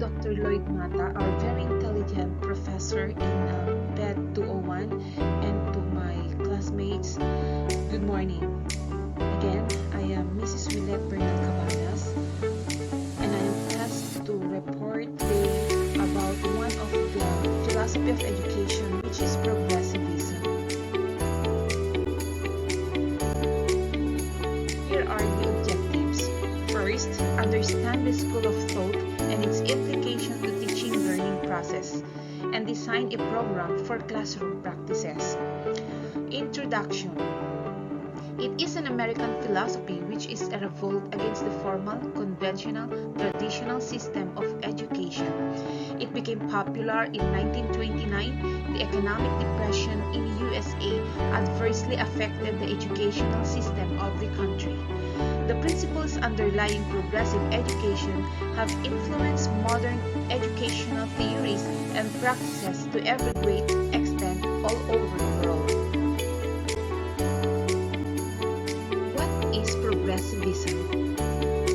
Dr. Lloyd Mata, our very intelligent professor in Bed 201, and to my classmates, good morning. Again, I am Mrs. Willette Bernal Cabanas, and I am tasked to report today about one of the philosophy of education, which is progressivism. Here are the objectives. First, understand the school of thought and its implication to teaching-learning process, and design a program for classroom practices. Introduction. It is an American philosophy which is a revolt against the formal, conventional, traditional system of education. It became popular in 1929. The economic depression in USA adversely affected the educational system of the country. The principles underlying progressive education have influenced modern educational theories and practices to every great extent all over the world. What is progressivism?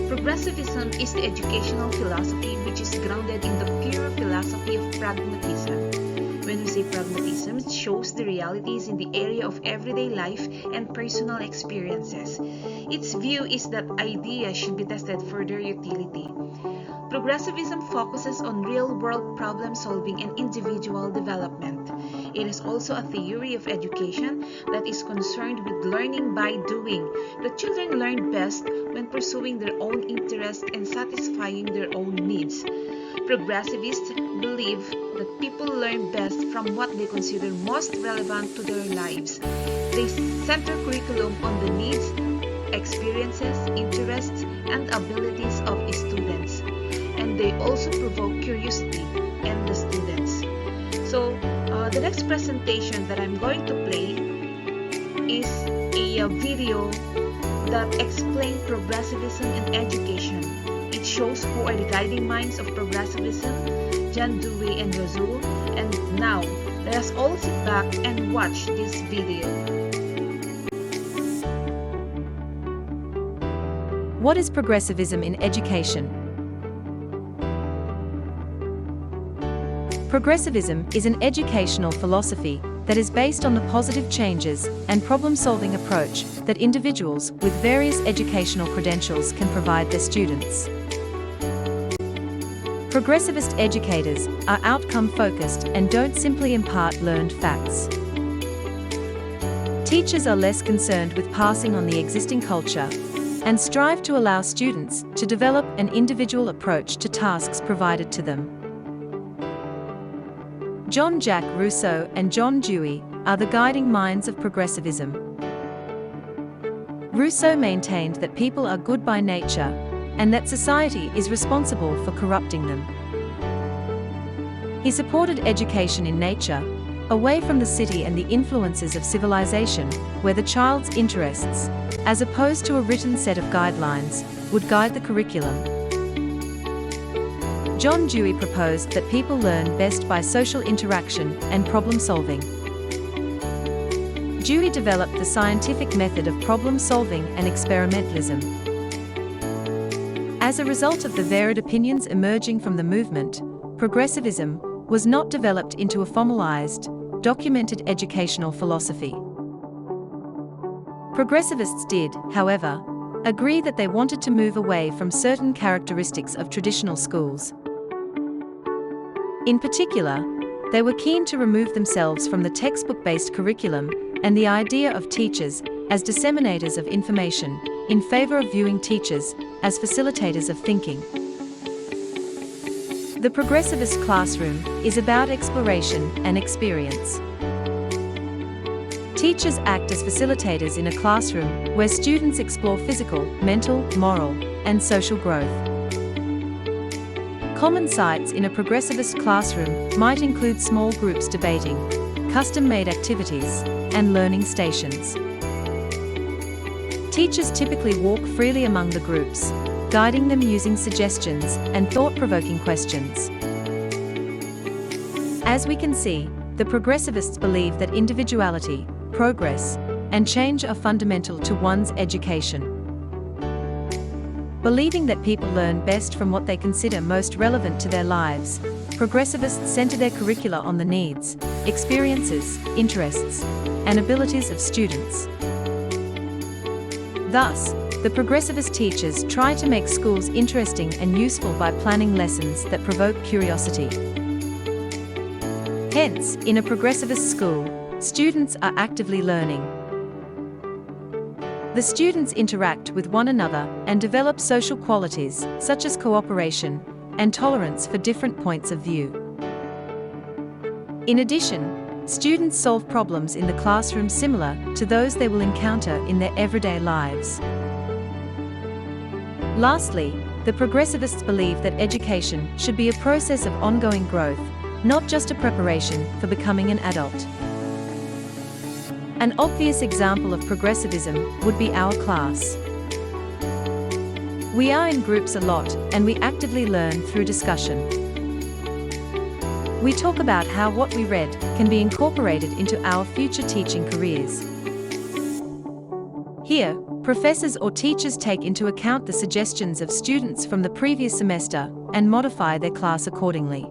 Progressivism is the educational philosophy which is grounded in the pure philosophy of pragmatism. When we say pragmatism, it shows the realities in the area of everyday life and personal experiences. Its view is that ideas should be tested for their utility. Progressivism focuses on real-world problem-solving and individual development. It is also a theory of education that is concerned with learning by doing. The children learn best when pursuing their own interests and satisfying their own needs. Progressivists believe that people learn best from what they consider most relevant to their lives. They center curriculum on the needs, experiences, interests, and abilities of students. And they also provoke curiosity in the students. So, the next presentation that I'm going to play is a video that explains progressivism in education. It shows who are the guiding minds of progressivism, John Dewey and Rousseau. And now, let us all sit back and watch this video. What is progressivism in education? Progressivism is an educational philosophy that is based on the positive changes and problem-solving approach that individuals with various educational credentials can provide their students. Progressivist educators are outcome-focused and don't simply impart learned facts. Teachers are less concerned with passing on the existing culture and strive to allow students to develop an individual approach to tasks provided to them. Jean-Jacques Rousseau and John Dewey are the guiding minds of progressivism. Rousseau maintained that people are good by nature and that society is responsible for corrupting them. He supported education in nature, away from the city and the influences of civilization, where the child's interests, as opposed to a written set of guidelines, would guide the curriculum. John Dewey proposed that people learn best by social interaction and problem-solving. Dewey developed the scientific method of problem-solving and experimentalism. As a result of the varied opinions emerging from the movement, progressivism was not developed into a formalized, documented educational philosophy. Progressivists did, however, agree that they wanted to move away from certain characteristics of traditional schools. In particular, they were keen to remove themselves from the textbook-based curriculum and the idea of teachers as disseminators of information, in favor of viewing teachers as facilitators of thinking. The progressivist classroom is about exploration and experience. Teachers act as facilitators in a classroom where students explore physical, mental, moral, and social growth. Common sites in a progressivist classroom might include small groups debating, custom-made activities, and learning stations. Teachers typically walk freely among the groups, guiding them using suggestions and thought-provoking questions. As we can see, the progressivists believe that individuality, progress, and change are fundamental to one's education. Believing that people learn best from what they consider most relevant to their lives, progressivists center their curricula on the needs, experiences, interests, and abilities of students. Thus, the progressivist teachers try to make schools interesting and useful by planning lessons that provoke curiosity. Hence, in a progressivist school, students are actively learning. The students interact with one another and develop social qualities, such as cooperation and tolerance for different points of view. In addition, students solve problems in the classroom similar to those they will encounter in their everyday lives. Lastly, the progressivists believe that education should be a process of ongoing growth, not just a preparation for becoming an adult. An obvious example of progressivism would be our class. We are in groups a lot, and we actively learn through discussion. We talk about how what we read can be incorporated into our future teaching careers. Here, professors or teachers take into account the suggestions of students from the previous semester and modify their class accordingly.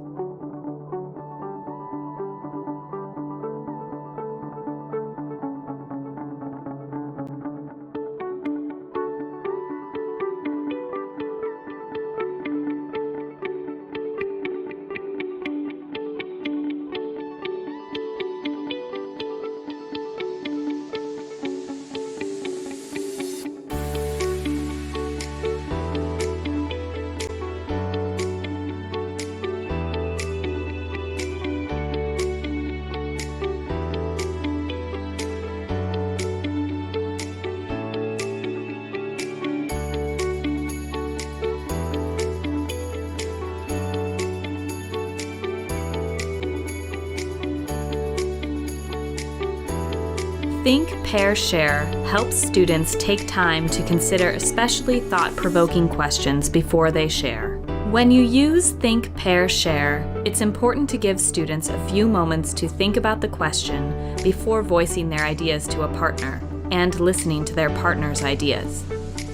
Think, Pair, Share helps students take time to consider especially thought-provoking questions before they share. When you use Think, Pair, Share, it's important to give students a few moments to think about the question before voicing their ideas to a partner and listening to their partner's ideas.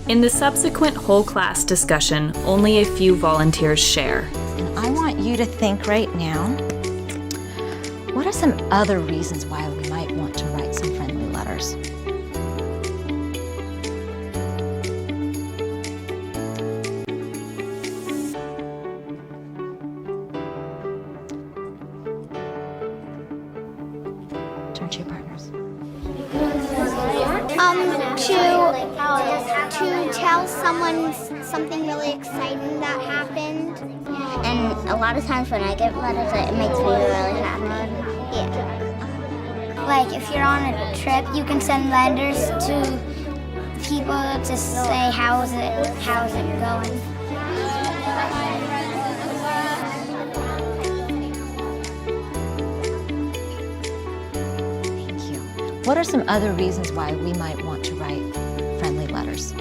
In the subsequent whole class discussion, only a few volunteers share. And I want you to think right now, what are some other reasons why we might want to write some friendly letters? Turn to your partners. To tell someone something really exciting that happened. And a lot of times when I get letters, it makes me really happy. Yeah. Like if you're on a trip, you can send letters to people to say how's it going. Thank you. What are some other reasons why we might want to write friendly letters?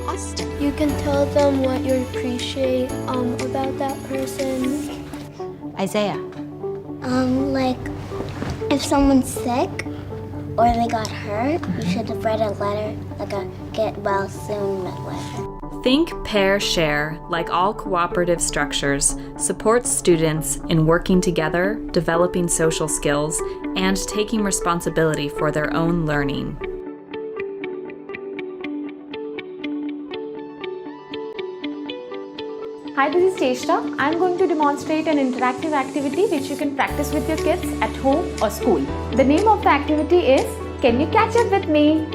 Austin. You can tell them what you appreciate about that person. Isaiah. Like if someone's sick or they got hurt, you should have read a letter, like a get well soon letter. Think, Pair, Share, like all cooperative structures, supports students in working together, developing social skills, and taking responsibility for their own learning. Hi, this is Cheshta. I'm going to demonstrate an interactive activity which you can practice with your kids at home or school. The name of the activity is Can You Catch Up With Me?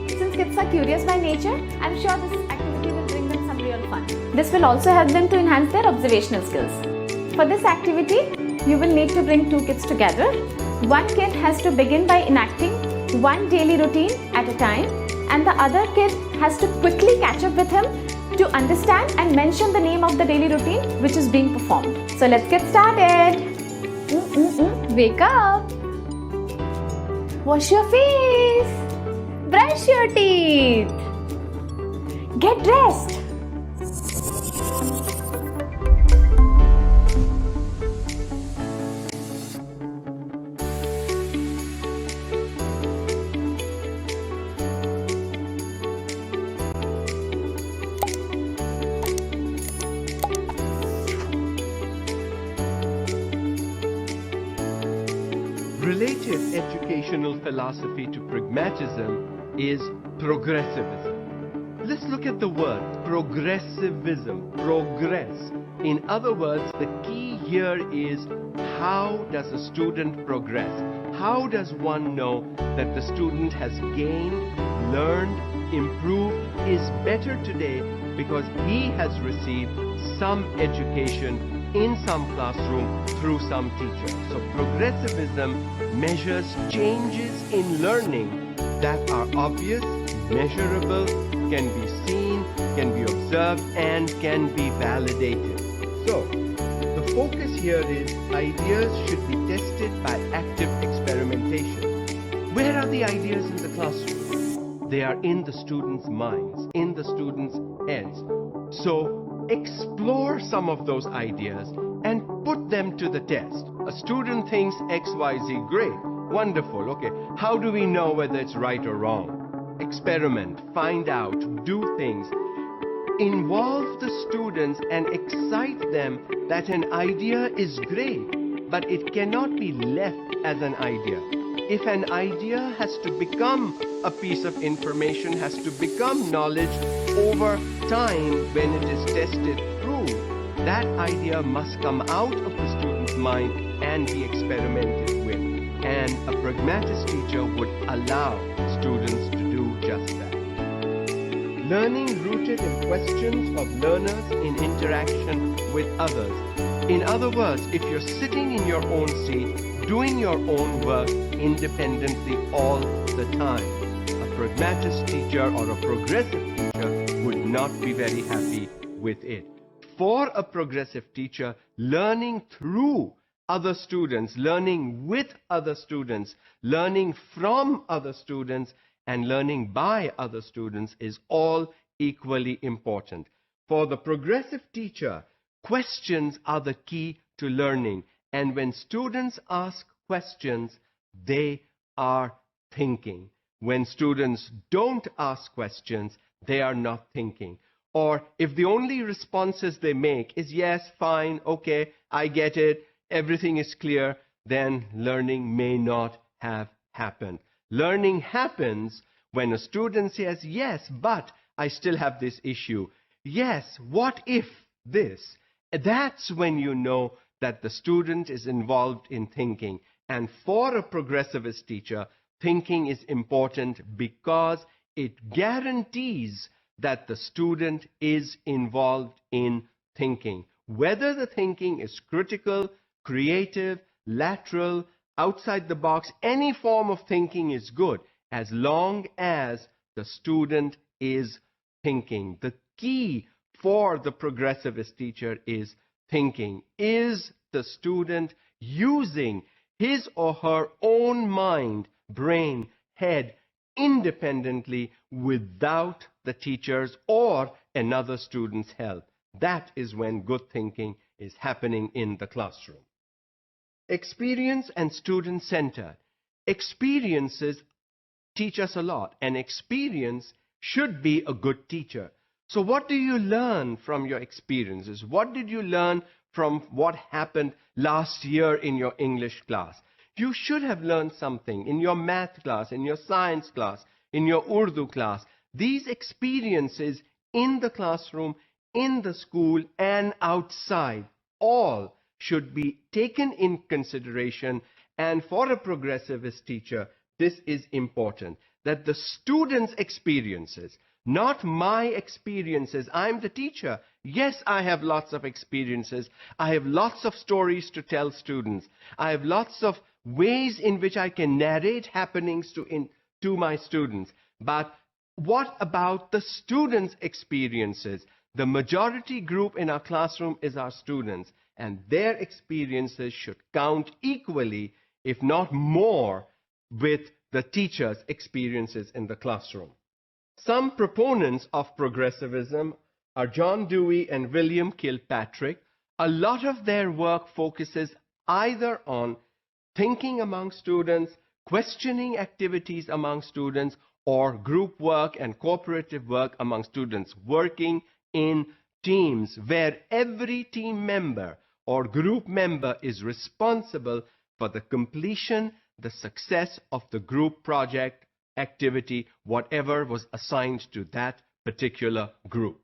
Since kids are curious by nature, I'm sure this activity will bring them some real fun. This will also help them to enhance their observational skills. For this activity, you will need to bring two kids together. One kid has to begin by enacting one daily routine at a time, and the other kid has to quickly catch up with him to understand and mention the name of the daily routine which is being performed. So let's get started. Wake up. Wash your face. Brush your teeth. Get dressed. closest educational philosophy to pragmatism is progressivism. Let's look at the word progressivism, progress. In other words, the key here is, how does a student progress? How does one know that the student has gained, learned, improved, is better today because he has received some education in some classroom through some teacher? So progressivism measures changes in learning that are obvious, measurable, can be seen, can be observed, and can be validated. So, the focus here is ideas should be tested by active experimentation. Where are the ideas in the classroom? They are in the students' minds, in the students' heads. So, explore some of those ideas and put them to the test. A student thinks XYZ, great, wonderful, okay. How do we know whether it's right or wrong? Experiment, find out, do things. Involve the students and excite them that an idea is great, but it cannot be left as an idea. If an idea has to become a piece of information, has to become knowledge over time when it is tested through, that idea must come out of the student's mind and be experimented with. And a pragmatist teacher would allow students to do just that. Learning rooted in questions of learners in interaction with others. In other words, if you're sitting in your own seat, doing your own work independently all the time, a pragmatist teacher or a progressive teacher would not be very happy with it. For a progressive teacher, learning through other students, learning with other students, learning from other students, and learning by other students is all equally important. For the progressive teacher, questions are the key to learning. And when students ask questions, they are thinking. When students don't ask questions, they are not thinking. Or if the only responses they make is yes, fine, okay, I get it, everything is clear, then learning may not have happened. Learning happens when a student says, yes, but I still have this issue. Yes, what if this? That's when you know that the student is involved in thinking. And for a progressivist teacher, thinking is important because it guarantees that the student is involved in thinking. Whether the thinking is critical, creative, lateral, outside the box, any form of thinking is good as long as the student is thinking. The key for the progressivist teacher is thinking. Is the student using his or her own mind, brain, head independently without the teacher's or another student's help? That is when good thinking is happening in the classroom. Experience and student-centered. Experiences teach us a lot, and experience should be a good teacher. So what do you learn from your experiences? What did you learn from what happened last year in your English class? You should have learned something in your math class, in your science class, in your Urdu class. These experiences in the classroom, in the school, and outside, all should be taken in consideration. And for a progressivist teacher, this is important, that the students' experiences, not my experiences. I'm the teacher. Yes, I have lots of experiences. I have lots of stories to tell students. I have lots of ways in which I can narrate happenings to my students. But what about the students' experiences? The majority group in our classroom is our students, and their experiences should count equally, if not more, with the teacher's experiences in the classroom. Some proponents of progressivism are John Dewey and William Kilpatrick. A lot of their work focuses either on thinking among students, questioning activities among students, or group work and cooperative work among students, working in teams where every team member or group member is responsible for the completion, the success of the group project, activity, whatever was assigned to that particular group.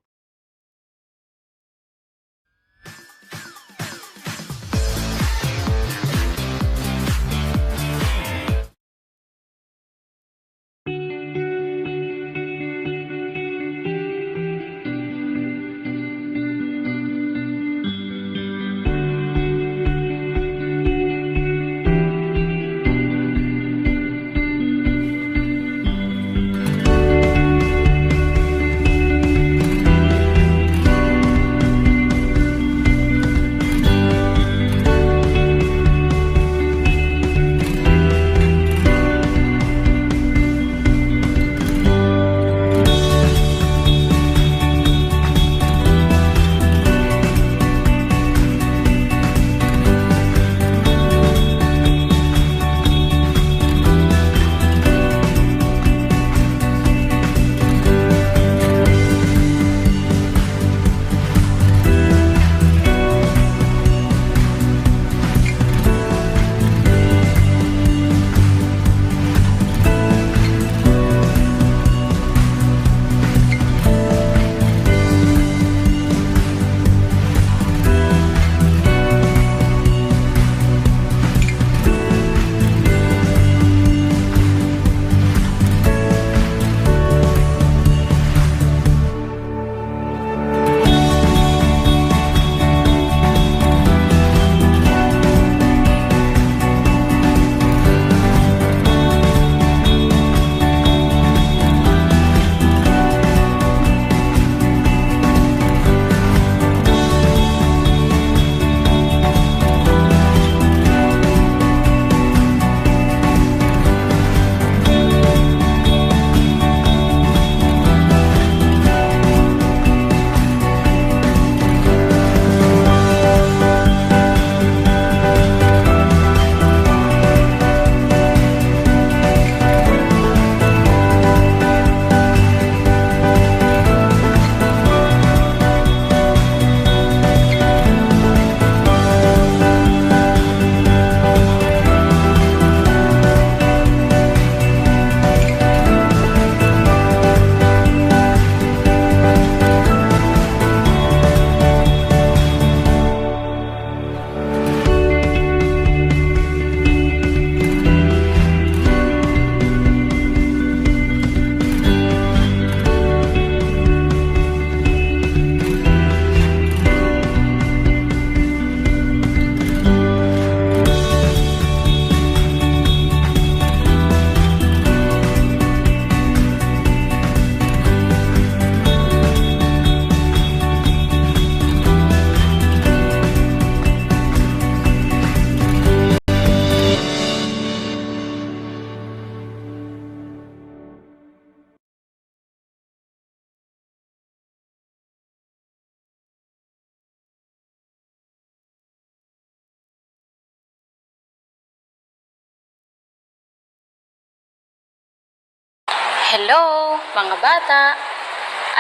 Hello, mga bata!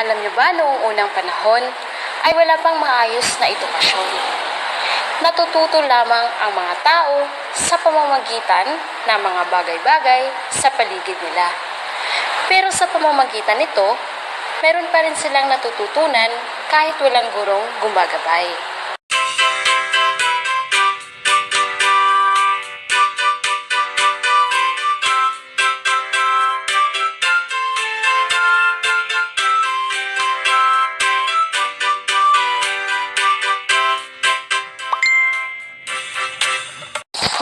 Alam niyo ba noong unang panahon ay wala pang maayos na edukasyon. Natututo lamang ang mga tao sa pamamagitan ng mga bagay-bagay sa paligid nila. Pero sa pamamagitan nito, meron pa rin silang natututunan kahit walang gurong gumagabay.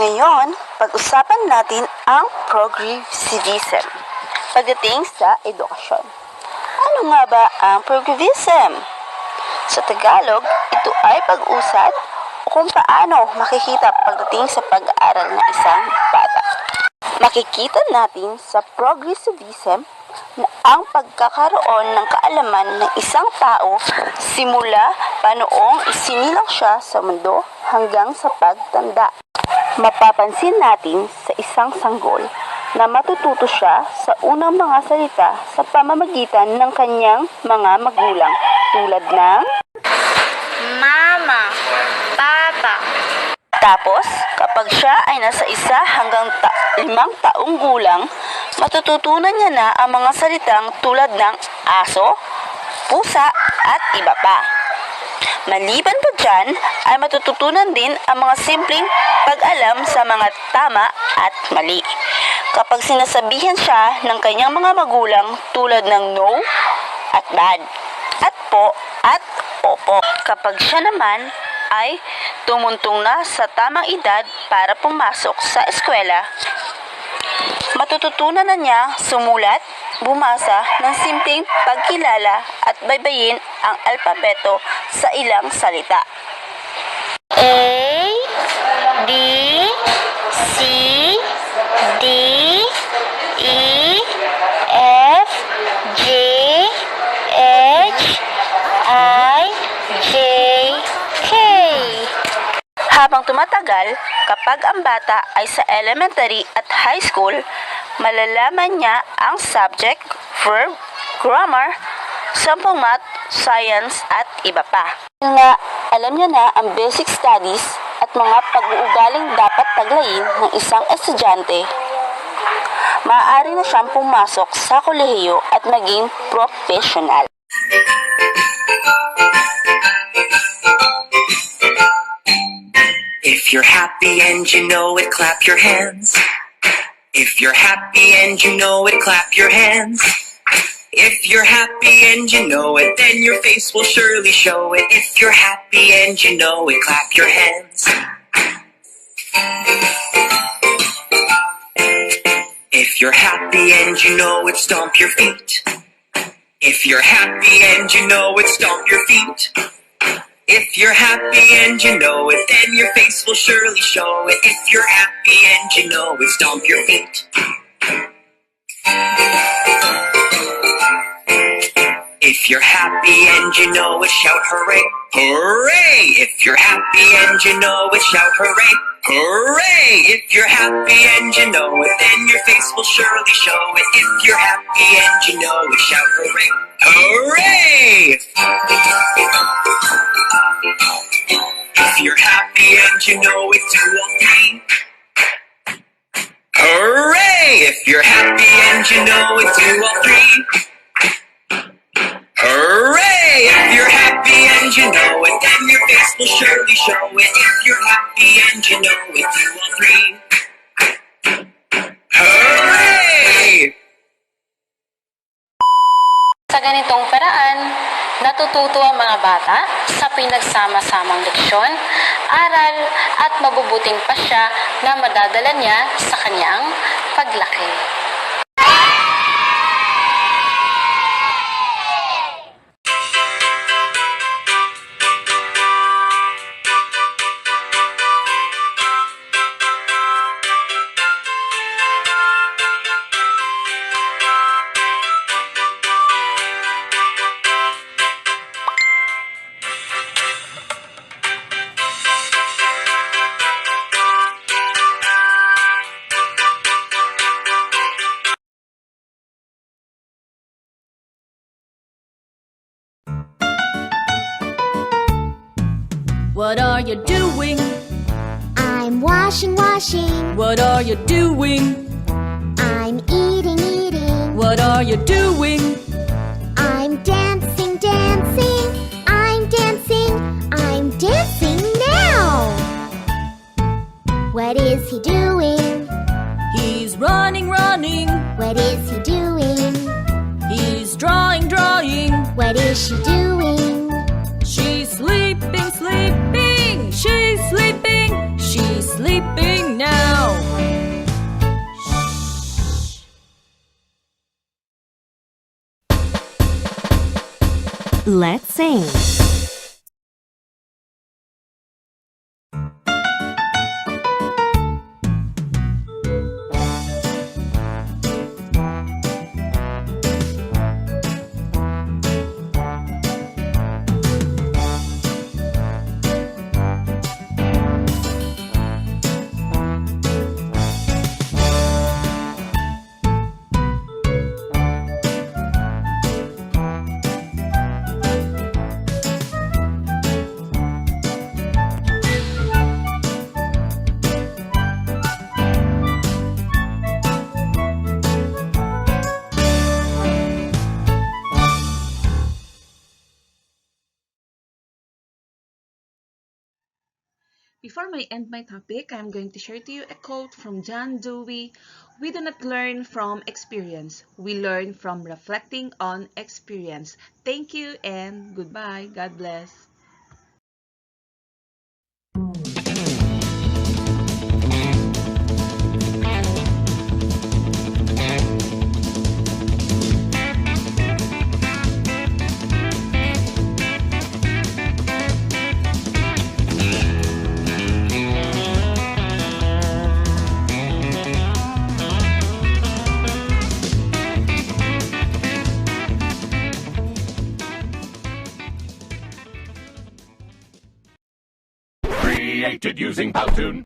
Ngayon, pag-usapan natin ang Progressivism pagdating sa edukasyon. Ano nga ba ang Progressivism? Sa Tagalog, ito ay pag-usad o kung paano makikita pagdating sa pag-aaral ng isang bata. Makikita natin sa Progressivism na ang pagkakaroon ng kaalaman ng isang tao simula pa noong isinilang siya sa mundo hanggang sa pagtanda. Mapapansin natin sa isang sanggol na matututo siya sa unang mga salita sa pamamagitan ng kanyang mga magulang tulad ng Mama, Papa. Tapos, kapag siya ay nasa 1 hanggang 5 taong gulang, matututunan niya na ang mga salitang tulad ng aso, pusa, at iba pa. Maliban pa dyan, ay matututunan din ang mga simpleng pag-alam sa mga tama at mali. Kapag sinasabihan siya ng kanyang mga magulang tulad ng no at bad, at po at opo. Kapag siya naman ay tumuntong na sa tamang edad para pumasok sa eskwela, matututunan na niya sumulat, bumasa ng simpleng pagkilala at baybayin ang alpabeto sa ilang salita. A, B, C, D, E, F, G, H, I, J, K. Habang tumatagal, kapag ang bata ay sa elementary at high school, malalaman niya ang subject, verb, grammar, sample math, science, at iba pa. Dahil nga, alam niya na ang basic studies at mga pag-uugaling dapat taglayin ng isang estudyante, maaari na siyang pumasok sa kolehiyo at maging professional. If you're happy and you know it, clap your hands. If you're happy and you know it, clap your hands. If you're happy and you know it, then your face will surely show it. If you're happy and you know it, clap your hands. If you're happy and you know it, stomp your feet. If you're happy and you know it, stomp your feet. If you're happy and you know it, then your face will surely show it. If you're happy and you know it, stomp your feet. If you're happy and you know it, shout hooray, hooray! If you're happy and you know it, shout hooray, hooray! If you're happy and you know it, then your face will surely show it. If you're happy and you know it, shout hooray, hooray! If you're happy and you know it, do all three. Hooray! If you're happy and you know it, do all three. Hooray! If you're happy and you know it, then your face will surely show it. If you're happy and you know it, do all three. Hooray! Sa ganitong paraan, natututo ang mga bata sa pinagsama-samang leksyon, aral at mabubuting pasya na madadala niya sa kanyang paglaki. What are you doing? I'm washing. What are you doing? I'm eating. What are you doing? I'm dancing. I'm dancing now. What is he doing? He's running. What is he doing? He's drawing. What is she doing? She's sleeping. She's sleeping. She's sleeping now. Shh. Let's sing. Before I end my topic, I'm going to share to you a quote from John Dewey. We do not learn from experience. We learn from reflecting on experience. Thank you and goodbye. God bless. Created using Powtoon.